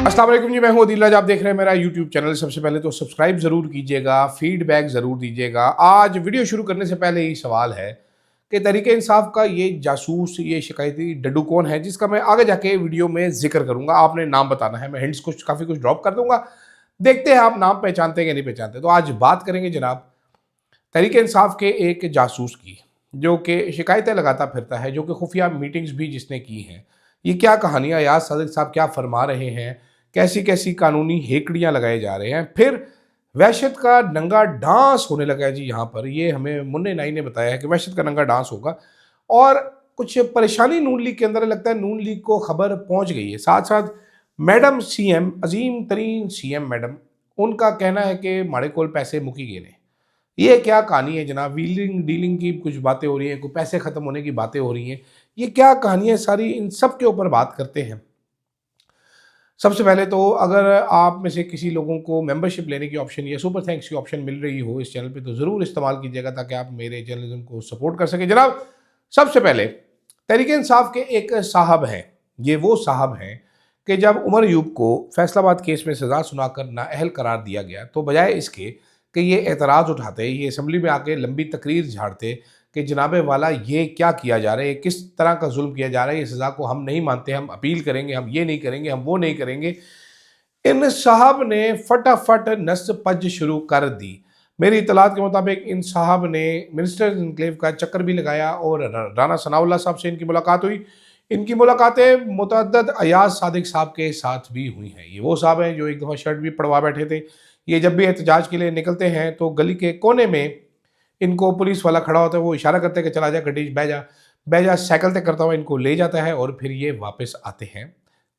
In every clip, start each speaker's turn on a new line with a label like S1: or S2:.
S1: अस्सलाम वालेकुम जी, मैं हूं अदील। आप देख रहे हैं मेरा यूट्यूब चैनल। सबसे पहले तो सब्सक्राइब ज़रूर कीजिएगा, फीडबैक ज़रूर दीजिएगा। आज वीडियो शुरू करने से पहले ही सवाल है कि तहरीक इंसाफ का ये जासूस, ये शिकायती डड्डू कौन है, जिसका मैं आगे जाके वीडियो में जिक्र करूंगा। आपने नाम बताना है, मैं हिंट्स काफ़ी कुछ ड्रॉप कर दूंगा। देखते हैं आप नाम पहचानते हैं कि नहीं पहचानते। तो आज बात करेंगे जनाब तहरीक इंसाफ के एक जासूस की, जो कि शिकायतें लगाता फिरता है, जो कि खुफिया मीटिंग्स भी जिसने की हैं। ये क्या कहानियाँ, याद सादिक साहब क्या फरमा रहे हैं, कैसी कैसी कानूनी हेकड़ियाँ लगाए जा रहे हैं। फिर वहशत का नंगा डांस होने लगा है जी यहाँ पर। ये हमें मुन्ने नाई ने बताया है कि वहशत का नंगा डांस होगा। और कुछ परेशानी नून लीग के अंदर, लगता है नून लीग को खबर पहुंच गई है। साथ साथ मैडम सीएम, अजीम तरीन सीएम मैडम, उनका कहना है कि माड़े कोल पैसे मुकी गए ने। ये क्या कहानी है जनाब? व्हीलिंग डीलिंग की कुछ बातें हो रही हैं, कुछ पैसे खत्म होने की बातें हो रही हैं। ये क्या कहानी है सारी? इन सब के ऊपर बात करते हैं। सबसे पहले तो अगर आप में से किसी लोगों को मेंबरशिप लेने की ऑप्शन या सुपर थैंक्स की ऑप्शन मिल रही हो इस चैनल पे, तो ज़रूर इस्तेमाल कीजिएगा ताकि आप मेरे जर्नलिज्म को सपोर्ट कर सकें। जनाब, सबसे पहले तहरीक इंसाफ के एक साहब हैं। ये वो साहब हैं कि जब उमर यूब को फैसलाबाद केस में सज़ा सुनाकर नाअहल करार दिया गया, तो बजाय इसके कि ये एतराज़ उठाते, ये असम्बली में आके लंबी तकरीर झाड़ते कि जनाबे वाला ये क्या किया जा रहा है, किस तरह का जुल्म किया जा रहा है, ये सज़ा को हम नहीं मानते, हम अपील करेंगे, हम ये नहीं करेंगे, हम वो नहीं करेंगे। इन साहब ने फटाफट नस पज शुरू कर दी। मेरी इतलात के मुताबिक इन साहब ने मिनिस्टर इनक्लेव का चक्कर भी लगाया और राना सनाउल्लाह साहब से इनकी मुलाकात हुई। इनकी मुलाकातें मुतअद्दिद अयाज सादिक साहब के साथ भी हुई हैं। ये वो साहब हैं जो एक दफ़ा शर्ट भी पड़वा बैठे थे। ये जब भी एहतजाज के लिए निकलते हैं तो गली के कोने में इनको पुलिस वाला खड़ा होता है, वो इशारा करते हैं कि चला जा गड्डी बह जा, साइकिल तक करता हुआ इनको ले जाता है और फिर ये वापस आते हैं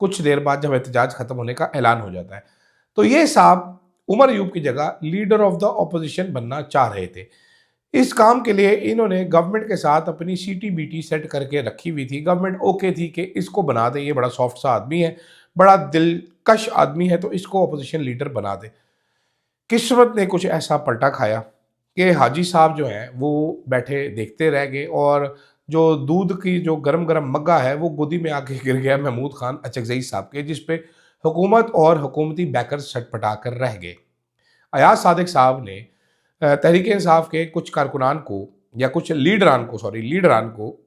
S1: कुछ देर बाद, जब एहतजाज खत्म होने का ऐलान हो जाता है। तो ये साहब उमर यूब की जगह लीडर ऑफ द ऑपोजिशन बनना चाह रहे थे। इस काम के लिए इन्होंने गवर्नमेंट के साथ अपनी सीटीबीटी सेट करके रखी हुई थी। गवर्नमेंट ओके थी कि इसको बना दे, ये बड़ा सॉफ्ट सा आदमी है, बड़ा दिलकश आदमी है, तो इसको अपोजिशन लीडर बना दे। किस्मत ने कुछ ऐसा पलटा खाया कि हाजी साहब जो हैं वो बैठे देखते रह गए और जो दूध की जो गरम गरम मग्गा है वो गोदी में आके गिर गया महमूद खान अचकजई साहब के, जिस पे हुकूमत और हुकूमती बैकर्स छटपटा कर रह गए। अयाज सादिक साहब ने तहरीक इंसाफ के कुछ कारकुनान को, या कुछ लीडरान को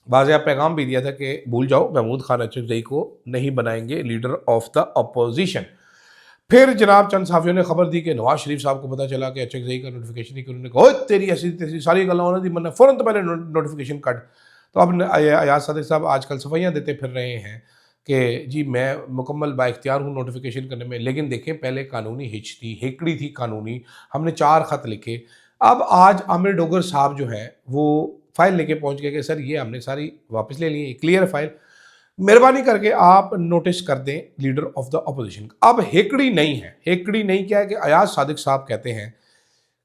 S1: बाज़ेब पैगाम भी दिया था कि भूल जाओ, महमूद खान अचकजई को नहीं बनाएंगे लीडर ऑफ द अपोजिशन। फिर जनाब चंद साफियों ने खबर दी कि नवाज शरीफ साहब को पता चला कि अचकजई का नोटिफिकेशन ही, उन्होंने कहा तेरी ऐसी तेरी सारी गल्ला होने दी, मैंने फ़ौरन तो पहले नोटिफिकेशन कट। तो अब अयाज सादिक साहब आजकल सफाइयाँ देते फिर रहे हैं कि जी मैं मुकम्मल बाइख्तियार हूँ नोटिफिकेशन करने में, लेकिन देखें पहले कानूनी हिच थी, हेकड़ी थी कानूनी, हमने 4 ख़त लिखे। अब आज आमिर डोगर साहब जो हैं वो फाइल लेके पहुँच गए कि सर ये हमने सारी वापस ले ली है, क्लियर फाइल, मेहरबानी करके आप नोटिस कर दें लीडर ऑफ द अपोजिशन। अब हेकड़ी नहीं है। हेकड़ी नहीं क्या है कि अयाज सादिक साहब कहते हैं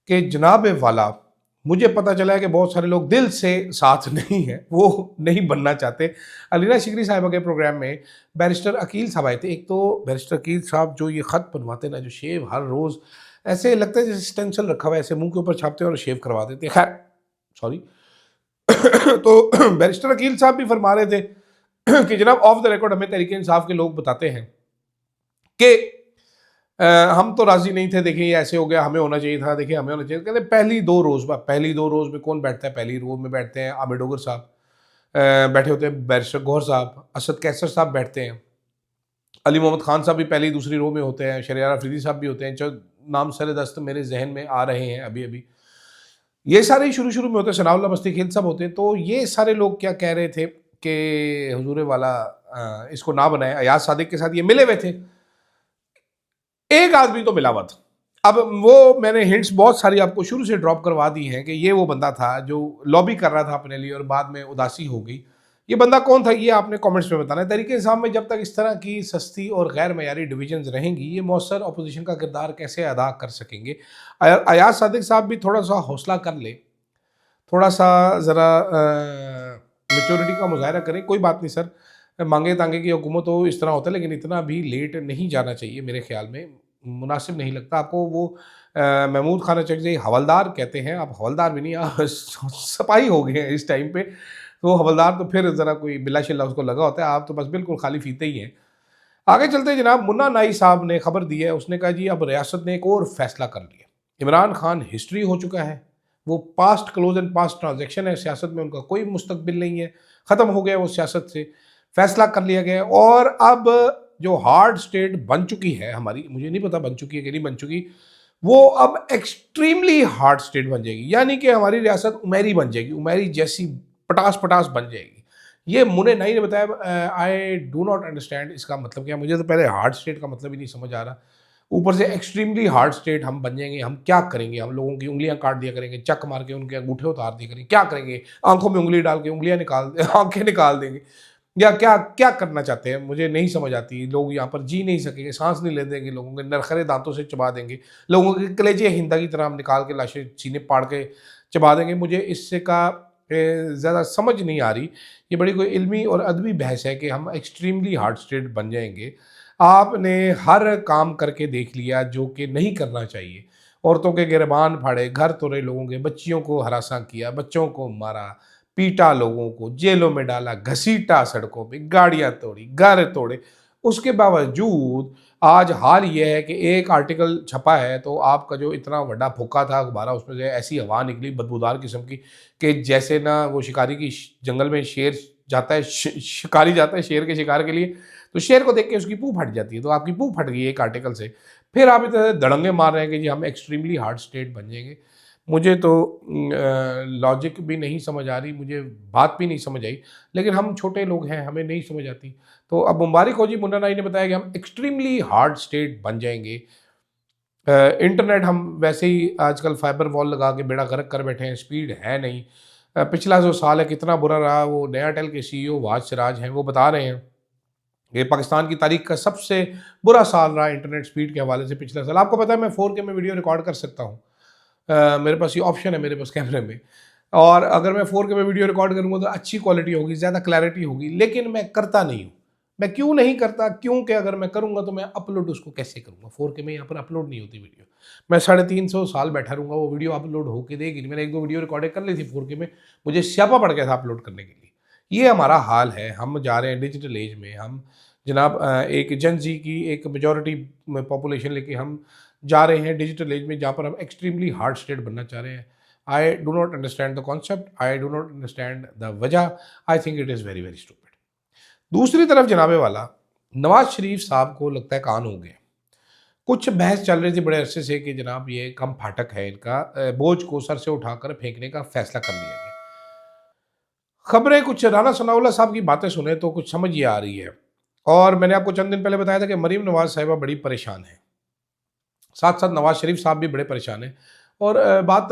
S1: कि जनाब वाला, मुझे पता चला है कि बहुत सारे लोग दिल से साथ नहीं हैं, वो नहीं बनना चाहते। अलीना शिकरी साहिबा के प्रोग्राम में बैरिस्टर अकील साहब आए थे। एक तो बैरिस्टर अकील साहब जो ये ख़त बनवाते ना, जो शेव हर रोज़ ऐसे लगता है जैसे स्टेंसिल रखा हुआ है, ऐसे मुंह के ऊपर छापते हैं और शेव करवा देते हैं। खैर सॉरी। तो बैरिस्टर अकील साहब भी फरमा रहे थे कि जनाब ऑफ द रिकॉर्ड हमें तहरीक इंसाफ के लोग बताते हैं कि हम तो राजी नहीं थे, देखिए ये ऐसे हो गया, हमें होना चाहिए था, देखिए हमें होना चाहिए। कहते पहली दो रोज़ में कौन बैठता है? पहली रो में बैठते हैं आमिर डोगर साहब, बैठे होते हैं बैरिस्टर गौहर साहब, असद कैसर साहब बैठते हैं, अली मोहम्मद खान साहब भी पहली दूसरी रो में होते हैं, शरियार अफरीदी साहब भी होते हैं, जो नाम सर दस्त मेरे जहन में आ रहे हैं अभी अभी, ये सारे शुरू में होते हैं, सनाउल्लाह बस्ती खेल सब होते हैं। तो ये सारे लोग क्या कह रहे थे कि हुजूर वाला इसको ना बनाए। अयाज सादिक के साथ ये मिले हुए थे, एक आदमी तो मिला हुआ था। अब वो मैंने हिंट्स बहुत सारी आपको शुरू से ड्रॉप करवा दी हैं कि ये वो बंदा था जो लॉबी कर रहा था अपने लिए और बाद में उदासी हो गई। ये बंदा कौन था ये आपने कमेंट्स में बताना है। तरीके इंसाफ में जब तक इस तरह की सस्ती और गैर मयारी डिविजन्स रहेंगी, ये मौसर अपोजिशन का किरदार कैसे अदा कर सकेंगे? अयाज सादिक साहब भी थोड़ा सा हौसला कर ले, थोड़ा सा ज़रा मेच्योरिटी का मुजाहरा करें। कोई बात नहीं सर, मांगे तांगे की हुकूमत हो इस तरह होता है, लेकिन इतना भी लेट नहीं जाना चाहिए, मेरे ख्याल में मुनासिब नहीं लगता। आपको वो महमूद खान अचकजई हवलदार कहते हैं, आप हवलदार भी नहीं, आप सिपाही हो गए हैं इस टाइम पे। तो हवलदार तो फिर ज़रा कोई बिला शिल्ला उसको लगा होता है, आप तो बस बिल्कुल खाली फीते ही हैं। आगे चलते जनाब, मुन्ना नाई साहब ने खबर दी है, उसने कहा जी अब रियासत ने एक और फैसला कर लिया। इमरान खान हिस्ट्री हो चुका है, वो past close and past transaction है, सियासत में उनका कोई मुस्तकबिल नहीं है, ख़त्म हो गया वो सियासत से, फैसला कर लिया गया है। और अब जो हार्ड स्टेट बन चुकी है हमारी, मुझे नहीं पता बन चुकी है कि नहीं बन चुकी, वो अब एक्सट्रीमली हार्ड स्टेट बन जाएगी, यानी कि हमारी रियासत उमेरी बन जाएगी, उमेरी जैसी पटास पटास बन जाएगी। ये मुन्ने नाई ने बताया। आई डू नॉट अंडरस्टैंड इसका मतलब क्या, मुझे तो पहले हार्ड स्टेट का मतलब ही नहीं समझ आ रहा, ऊपर से एक्सट्रीमली हार्ड स्टेट हम बन जाएंगे। हम क्या करेंगे? हम लोगों की उंगलियां काट दिया करेंगे, चक मार के उनके अंगूठे उतार दिया करेंगे, क्या करेंगे? आंखों में उंगली डाल के उंगलियां निकाल आंखें निकाल देंगे, या क्या क्या करना चाहते हैं? मुझे नहीं समझ आती। लोग यहाँ पर जी नहीं सकेंगे, सांस नहीं ले देंगे, लोगों के नरखरे दांतों से चबा देंगे, लोगों के कलेजे हिंदा की तरह हम निकाल के लाशें सीने पाड़ के चबा देंगे। मुझे इससे का ज़्यादा समझ नहीं आ रही। ये बड़ी कोई इल्मी और अदबी बहस है कि हम एक्सट्रीमली हार्ड स्टेट बन जाएंगे। आपने हर काम करके देख लिया जो कि नहीं करना चाहिए। औरतों के गिरबान फाड़े, घर तोड़े लोगों के, बच्चियों को हरासा किया, बच्चों को मारा, पीटा, लोगों को जेलों में डाला, घसीटा सड़कों पे, गाड़ियां तोड़ी, घर तोड़े। उसके बावजूद आज हाल ये है कि एक आर्टिकल छपा है तो आपका जो इतना बड़ा फुक्का था अखबारा, उसमें से ऐसी हवा निकली बदबूदार किस्म की कि जैसे ना वो शिकारी की जंगल में शेर जाता है, शिकारी जाता है शेर के शिकार के लिए, तो शेर को देख के उसकी पूंछ फट जाती है। तो आपकी पूंछ फट गई एक आर्टिकल से, फिर आप इतने दड़ंगे मार रहे हैं कि जी हम एक्सट्रीमली हार्ड स्टेट बन जाएंगे। मुझे तो लॉजिक भी नहीं समझ आ रही, मुझे बात भी नहीं समझ आई, लेकिन हम छोटे लोग हैं, हमें नहीं समझ आती। तो अब मुबारक हो जी, मुन्ना नाई ने बताया कि हम एक्सट्रीमली हार्ड स्टेट बन जाएंगे। इंटरनेट हम वैसे ही आजकल फाइबर वॉल लगा के बेड़ा गर्क कर बैठे हैं, स्पीड है नहीं। पिछला जो साल है कितना बुरा रहा, वो नया टेल के सीईओ वाज सिराज हैं, वो बता रहे हैं कि पाकिस्तान की तारीख का सबसे बुरा साल रहा इंटरनेट स्पीड के हवाले से पिछला साल। आपको पता है मैं 4K में वीडियो रिकॉर्ड कर सकता हूँ, मेरे पास ये ऑप्शन है मेरे पास कैमरे में, और अगर मैं 4K में वीडियो रिकॉर्ड करूँगा तो अच्छी क्वालिटी होगी, ज़्यादा क्लैरिटी होगी, लेकिन मैं करता नहीं हूँ। मैं क्यों नहीं करता? क्योंकि अगर मैं करूँगा तो मैं अपलोड उसको कैसे करूँगा? 4K में यहाँ पर अपलोड नहीं होती वीडियो। मैं 350 साल बैठा रहूँगा, वो वीडियो अपलोड होके देगी नहीं। मैंने एक दो वीडियो रिकॉर्डिंग कर ली थी 4K में, मुझे स्यापा पड़ गया था अपलोड करने के लिए। ये हमारा हाल है, हम जा रहे हैं डिजिटल एज में। हम जनाब एक जेन ज़ी की एक मेजॉरिटी पॉपुलेशन लेके हम जा रहे हैं डिजिटल एज में, जहाँ पर हम एक्सट्रीमली हार्ड स्टेट बनना चाह रहे हैं। I do not understand the concept, I do not understand the वजह। I think it is very very stupid. दूसरी तरफ जनाबे वाला नवाज शरीफ साहब को लगता है कान हो गए। कुछ बहस चल रही थी बड़े अरसे से कि जनाब ये कम फाटक है, इनका बोझ को सर से उठाकर फेंकने का फैसला कर लिया गया। खबरें कुछ राना सनाउल्लाह साहब की बातें सुने तो कुछ समझ ये आ रही है। और मैंने आपको चंद दिन पहले बताया था कि मरीम नवाज साहिबा बड़ी परेशान है, साथ साथ नवाज शरीफ साहब भी बड़े परेशान हैं। और बात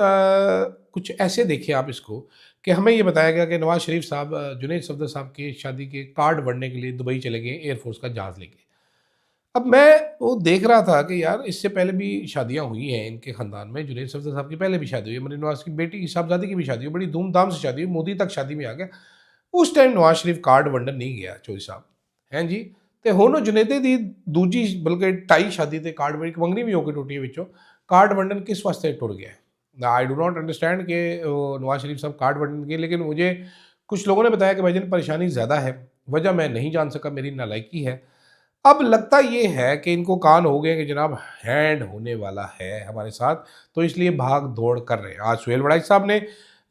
S1: कुछ ऐसे देखिए आप इसको कि हमें ये बताया गया कि नवाज शरीफ साहब जुनैद सफदर साहब की शादी के कार्ड बढ़ने के लिए दुबई चले गए एयरफोर्स का जहाज़ लेके। अब मैं वो देख रहा था कि यार इससे पहले भी शादियां हुई हैं इनके ख़ानदान में, जुनैद सफदर साहब की पहले भी शादी हुई है, मरीम नवाज की बेटी की साहबजादी की भी शादी हुई, बड़ी धूमधाम से शादी हुई, मोदी तक शादी में आ गया। उस टाइम नवाज शरीफ कार्ड वंडन नहीं गया चौधरी साहब, हैं जी। ਤੇ ਹੁਣ जुनेदे ਦੀ दूजी बल्कि ਢਾਈ शादी ਤੇ कार्ड बड़ी मंगनी भी होकर टूटी ਵਿੱਚੋਂ कार्ड वंडन किस वास्ते टुट गया? आई डू नॉट अंडरस्टैंड कि नवाज शरीफ साहब कार्ड वंडन के, लेकिन मुझे कुछ लोगों ने बताया कि भाईजान परेशानी ज़्यादा है, वजह मैं नहीं जान सका, मेरी नालायकी है। अब लगता ये है कि इनको कान हो गए कि जनाब हैंड होने वाला है हमारे साथ, तो इसलिए भाग दौड़ कर रहे हैं। आज सुहेल वड़ाई साहब ने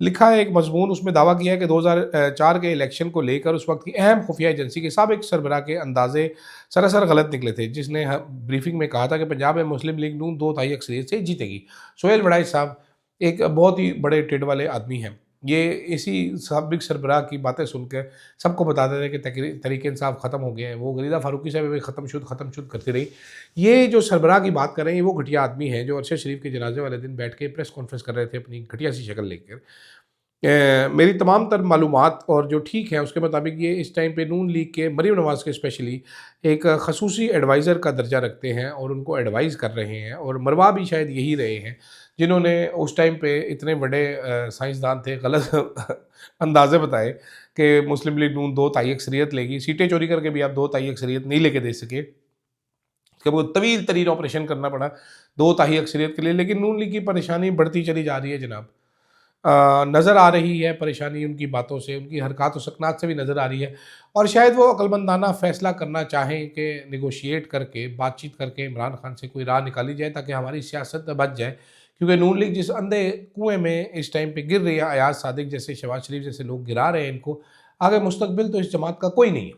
S1: लिखा है एक मजमून, उसमें दावा किया है कि 2004 के इलेक्शन को लेकर उस वक्त की अहम खुफिया एजेंसी के साबिक सरबराह के अंदाजे सरासर गलत निकले थे, जिसने ब्रीफिंग में कहा था कि पंजाब में मुस्लिम लीग नून 2 तिहाई अक्सरियत से जीतेगी। सुहेल वड़ाई साहब एक बहुत ही बड़े टेड वाले आदमी हैं। ये इसी साबिक सरबराह की बातें सुनकर सबको बताते थे कि तरीके इंसाफ ख़त्म हो गए हैं। वो गरीदा फारूकी साहब भी ख़त्म शुद्ध करती रही। ये जो सरबराह की बात कर रहे हैं वो घटिया आदमी है जो अरशद शरीफ के जनाजे वाले दिन बैठ के प्रेस कॉन्फ्रेंस कर रहे थे अपनी घटिया सी शक्ल लेकर। मेरी तमाम तर मालूमात और जो ठीक है उसके मुताबिक ये इस टाइम पे नून लीग के मरीम नवाज़ के स्पेशली एक खसूसी एडवाइज़र का दर्जा रखते हैं और उनको एडवाइज़ कर रहे हैं, और मरवा भी शायद यही रहे हैं जिन्होंने उस टाइम पे इतने बड़े साइंसदान थे गलत अंदाजे बताए कि मुस्लिम लीग नून 2 तिहाई अक्सरियत लेगी। सीटें चोरी करके भी आप 2 तिहाई अक्सरियत नहीं लेके दे सके, कि वो तवील तरीन ऑपरेशन करना पड़ा 2 तिहाई अक्सरियत के लिए। लेकिन नून लीग की परेशानी बढ़ती चली जा रही है जनाब। नज़र आ रही है परेशानी उनकी बातों से, उनकी हरकत व सकनात से भी नज़र आ रही है। और शायद वो अक्लमंदाना फ़ैसला करना चाहें कि नेगोशिएट करके, बातचीत करके इमरान खान से कोई राह निकाली जाए ताकि हमारी सियासत बच जाए। क्योंकि नून लीग जिस अंधे कुएँ में इस टाइम पे गिर रही है, अयाज सादिक जैसे, शहबाज शरीफ जैसे लोग गिरा रहे हैं इनको, आगे मुस्तकबिल तो इस जमात का कोई नहीं है।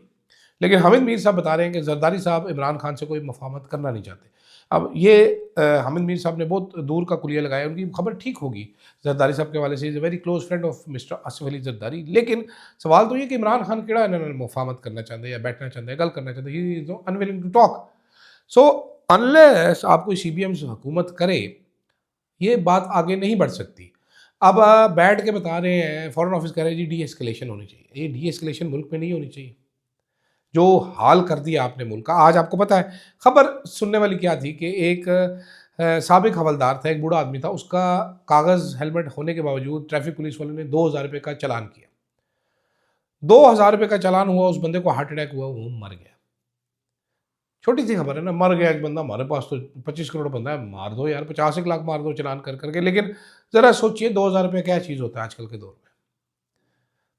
S1: लेकिन हामिद मीर साहब बता रहे हैं कि जरदारी साहब इमरान खान से कोई मफाहमत करना नहीं चाहते। अब ये हामिद मीर साहब ने बहुत दूर का कुलिया लगाया, उनकी खबर ठीक होगी जरदारी साहब के हवाले से, is a very close friend of mister Asif Ali Zardari. लेकिन सवाल तो ये कि इमरान खान केड़ा इन्होंने मुफाहमत करना चाहते या बैठना चाहते हैं, गल करना चाहते हैं, he is unwilling to talk. So unless आप कोई CBM से हुकूमत करे, ये बात आगे नहीं बढ़ सकती। अब बैठ के बता रहे हैं, फॉरेन ऑफिस कह रहे हैं जी डी एस्केलेशन होनी चाहिए। ये डी एस्केलेशन मुल्क में नहीं होनी चाहिए। जो हाल कर दिया आपने मुल्क का, आज आपको पता है खबर सुनने वाली क्या थी कि एक साबिक हवलदार था, एक बूढ़ा आदमी था, उसका कागज़ हेलमेट होने के बावजूद ट्रैफिक पुलिस वालों ने 2000 रुपये का चालान किया। 2000 रुपये का चालान हुआ, उस बंदे को हार्ट अटैक हुआ, वो मर गया। छोटी सी खबर है ना, मर गया एक बंदा, हमारे पास तो 25 करोड़ बंदा है, मार दो यार, 50 लाख मार दो चालान कर करके। लेकिन ज़रा सोचिए 2000 रुपये क्या चीज़ होता है आजकल के दौर में।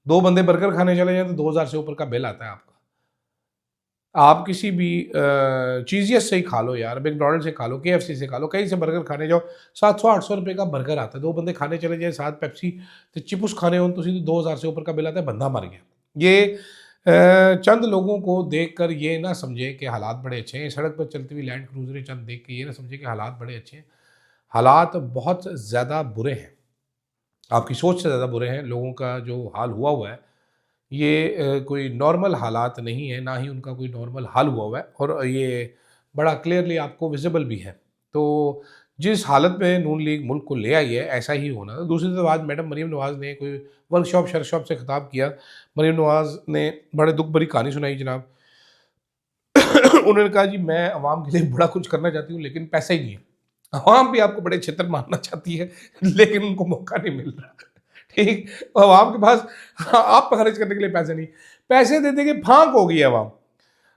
S1: दो बंदे बर्गर खाने चले जाए तो 2000 से ऊपर का बिल आता है आपका। आप किसी भी चीज़ियस से ही खा लो यार, मैकडॉनल्ड से खा लो, KFC से खा लो, कहीं से बर्गर खाने जाओ, 700-800 रुपये का बर्गर आता है। दो बंदे खाने चले जाए, साथ पेप्सी तो चिप्स खाने हो तो सीधे 2000 से ऊपर का बिल आता है, बंदा मर गया। ये चंद लोगों को देख कर ये ना समझे कि हालात बड़े अच्छे हैं, सड़क पर चलती हुई लैंड क्रूजरें चंद देख के ये ना समझे कि हालात बड़े अच्छे हैं। हालात बहुत ज़्यादा बुरे हैं, आपकी सोच से ज़्यादा बुरे हैं। लोगों का जो हाल हुआ है, ये कोई नॉर्मल हालात नहीं है, ना ही उनका कोई नॉर्मल हाल हुआ है, और ये बड़ा क्लियरली आपको विजिबल भी है। तो जिस हालत में नून लीग मुल्क को ले आई है, ऐसा ही होना था। दूसरी तरफ आज मैडम मरीम नवाज़ ने कोई वर्कशॉप शर्कशॉप से खिताब किया। मरीम नवाज़ ने बड़े दुख भरी कहानी सुनाई जनाब। उन्होंने कहा जी मैं अवाम के लिए बड़ा कुछ करना चाहती हूँ, लेकिन पैसा ही नहीं है। अवाम भी आपको बड़े छितर मारना चाहती है, लेकिन उनको मौका नहीं मिल रहा। ठीक, अवाम के पास आप खर्च करने के लिए पैसे नहीं, पैसे दे देंगे फांक हो गई अवाम।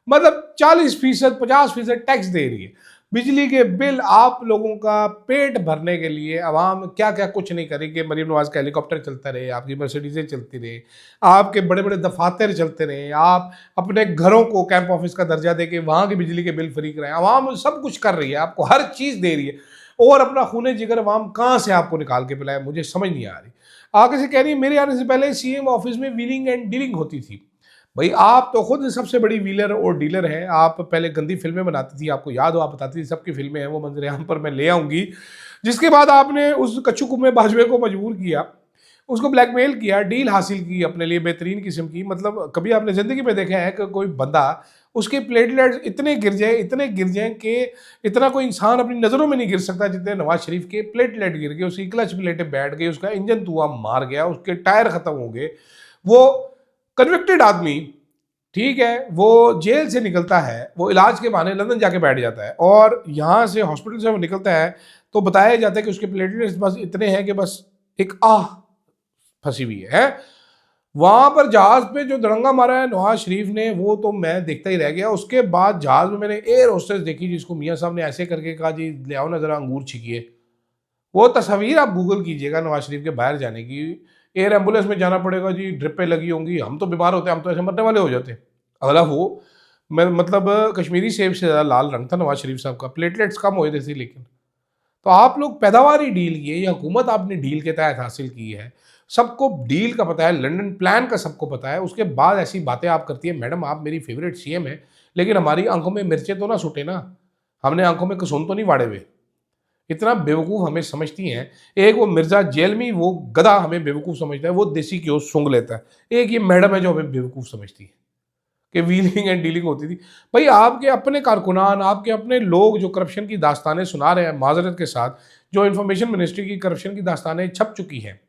S1: मतलब 40%, 50% टैक्स दे रही है। बिजली के बिल, आप लोगों का पेट भरने के लिए अवाम क्या क्या कुछ नहीं करेगी। मरीम नवाज का हेलीकॉप्टर चलता रहे, आपकी मर्सिडीज़ें चलती रहे, आपके बड़े बड़े दफातर चलते रहे, आप अपने घरों को कैंप ऑफिस का दर्जा दे के वहाँ के बिजली के बिल फ्री कराएं। अवाम सब कुछ कर रही है, आपको हर चीज़ दे रही है, और अपना खूने जिगर अवाम कहाँ से आपको निकाल के पिलाए, मुझे समझ नहीं आ रही। आगे से कह रही है मेरे आने से पहले CM ऑफिस में व्हीलिंग एंड डीलिंग होती थी। भाई आप तो खुद सबसे बड़ी व्हीलर और डीलर हैं। आप पहले गंदी फिल्में बनाती थी, आपको याद हो, आप बताती थी सबकी फिल्में हैं, वो मंजर-ए-आम पर मैं ले आऊँगी। जिसके बाद आपने उस कच्चू कुम्मे बाजवे को मजबूर किया, उसको ब्लैकमेल किया, डील हासिल की अपने लिए बेहतरीन किस्म की। मतलब कभी आपने ज़िंदगी में देखा है कि कोई बंदा, उसके प्लेटलेट्स इतने गिर जाएँ कि इतना कोई इंसान अपनी नज़रों में नहीं गिर सकता जितने नवाज शरीफ के प्लेटलेट गिर गए, उसकी क्लच प्लेटें बैठ गई, उसका इंजन धुआँ मार गया, उसके टायर ख़त्म हो गए। वो कन्विक्टेड आदमी, ठीक है, वो जेल से निकलता है, वो इलाज के बहाने लंदन जाके बैठ जाता है, और यहाँ से हॉस्पिटल से वो निकलता है तो बताया जाता है कि उसके प्लेटलेट्स बस इतने हैं कि बस एक आह फंसी हुई है। वहाँ पर जहाज़ पे जो दड़ंगा मारा है नवाज शरीफ ने, वो तो मैं देखता ही रह गया। उसके बाद जहाज़ में मैंने एयर होस्टेस देखी जिसको मियाँ साहब ने ऐसे करके कहा जी ले आओ ना ज़रा अंगूर छिकिए। वो तस्वीर आप गूगल कीजिएगा नवाज शरीफ के बाहर जाने की, एयर एम्बुलेंस में जाना पड़ेगा जी, ड्रिपें लगी होंगी, हम तो बीमार होते हैं, हम तो ऐसे मरने वाले हो जाते। अगला वो मैं मतलब कश्मीरी सेब से ज़्यादा लाल रंग था नवाज शरीफ साहब का, प्लेटलेट्स कम हुए थे थी। लेकिन तो आप लोग पैदावारी डील की है, या हुकूमत आपने डील के तहत हासिल की है, सबको डील का पता है, लंदन प्लान का सबको पता है। उसके बाद ऐसी बातें आप करती है, मैडम आप मेरी फेवरेट CM है, लेकिन हमारी आंखों में मिर्चें तो ना सुटे ना, हमने आंखों में कसून तो नहीं वाड़े हुए। इतना बेवकूफ़ हमें समझती हैं। एक वो मिर्ज़ा जेल में वो गधा हमें बेवकूफ़ समझता है, वो देसी घ्यो सूंघ लेता है। एक ये मैडम है जो हमें बेवकूफ़ समझती है कि व्हीलिंग एंड डीलिंग होती थी। भाई आपके अपने कारकुनान, आपके अपने लोग जो करप्शन की दास्तानें सुना रहे हैं माज़रत के साथ, जो इन्फॉर्मेशन मिनिस्ट्री की करप्शन की दास्तानें छप चुकी हैं,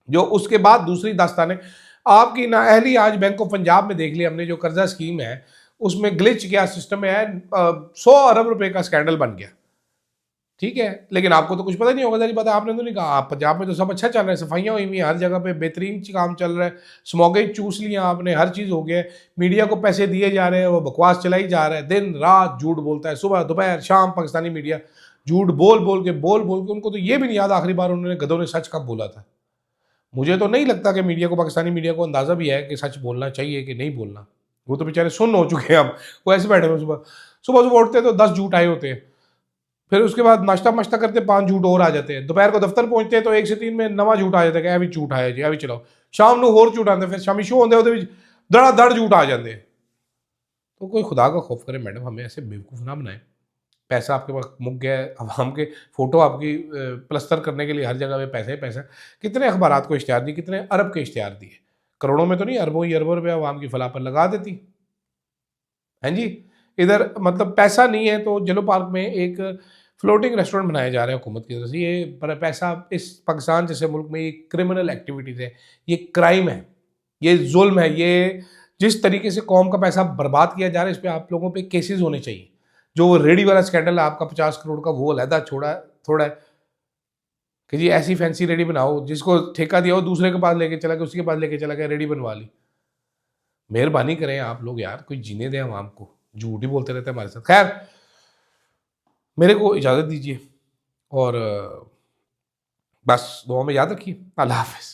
S1: जो उसके बाद दूसरी दास्तानें आपकी नाअहली आज बैंक ऑफ पंजाब में देख लिया हमने, जो कर्जा स्कीम है उसमें ग्लिच क्या सिस्टम है, 100 अरब रुपए का स्कैंडल बन गया। ठीक है, लेकिन आपको तो कुछ पता नहीं होगा, सारी बात आपने तो नहीं कहा। आप पंजाब में तो सब अच्छा चल रहा है, सफाइयाँ हुई हुई हैं, हर जगह पे बेहतरीन काम चल रहा है, स्मॉगेज चूस लिया आपने, हर चीज़ हो गया, मीडिया को पैसे दिए जा रहे हैं, वो बकवास चलाई जा रहा है, दिन रात झूठ बोलता है, सुबह दोपहर शाम पाकिस्तानी मीडिया झूठ बोल बोल के उनको तो ये भी नहीं याद आखिरी बार उन्होंने गधों ने सच कब बोला था। मुझे तो नहीं लगता कि मीडिया को, पाकिस्तानी मीडिया को अंदाज़ा भी है कि सच बोलना चाहिए कि नहीं बोलना। वो तो बेचारे सुन्न हो चुके हैं अब। वो ऐसे बैठे हुए सुबह सुबह सुबह उठते तो 10 झूठ आए होते हैं, फिर उसके बाद नाश्ता माश्ता करते 5 झूठ और आ जाते हैं, दोपहर को दफ्तर पहुंचते हैं तो 1 से 3 में नवा झूठ आ जाता है कि अभी झूठ आया जी, अभी चलाओ। शाम ਨੂੰ ਹੋਰ ਝੂਠ आते, फिर शामी शो होंगे ਉਹਦੇ ਵਿੱਚ धड़ा धड़ झूठ आ जाते हैं। तो कोई खुदा का खौफ करे मैडम, हमें ऐसे बेवकूफ़ ना बनाए। पैसा आपके पास मुक गया है, अवाम के फ़ोटो आपकी प्लस्तर करने के लिए हर जगह पे पैसा ही पैसा। कितने अखबारात को इश्तिहार दिए, कितने अरब के इश्तिहार दिए, करोड़ों में तो नहीं, अरबों ही अरबों रुपये अवाम की फलाह पर लगा देती हैं जी। इधर मतलब पैसा नहीं है तो जलो पार्क में एक फ्लोटिंग रेस्टोरेंट बनाया जा रहा है हुकूमत की तरफ से। ये पैसा इस पाकिस्तान जैसे मुल्क में ये क्रिमिनल एक्टिविटीज़ है, ये क्राइम है, ये जुल्म है, ये जिस तरीके से कौम का पैसा बर्बाद किया जा रहा है, इस पर आप लोगों पे केसेस होने चाहिए। जो वो रेडी वाला स्कैंडल है आपका 50 करोड़ का, वो अलहदा छोड़ा थोड़ा है कि जी ऐसी फैंसी रेडी बनाओ, जिसको ठेका दिया हो दूसरे के पास लेके चला गया, उसके पास लेके चला गया, रेडी बनवा ली। मेहरबानी करें आप लोग यार, कोई जीने दें आवाम को, झूठ ही बोलते रहते हैं हमारे साथ। खैर, मेरे को इजाज़त दीजिए और बस दुआ में याद रखिए। अल्लाह हाफ़िज़।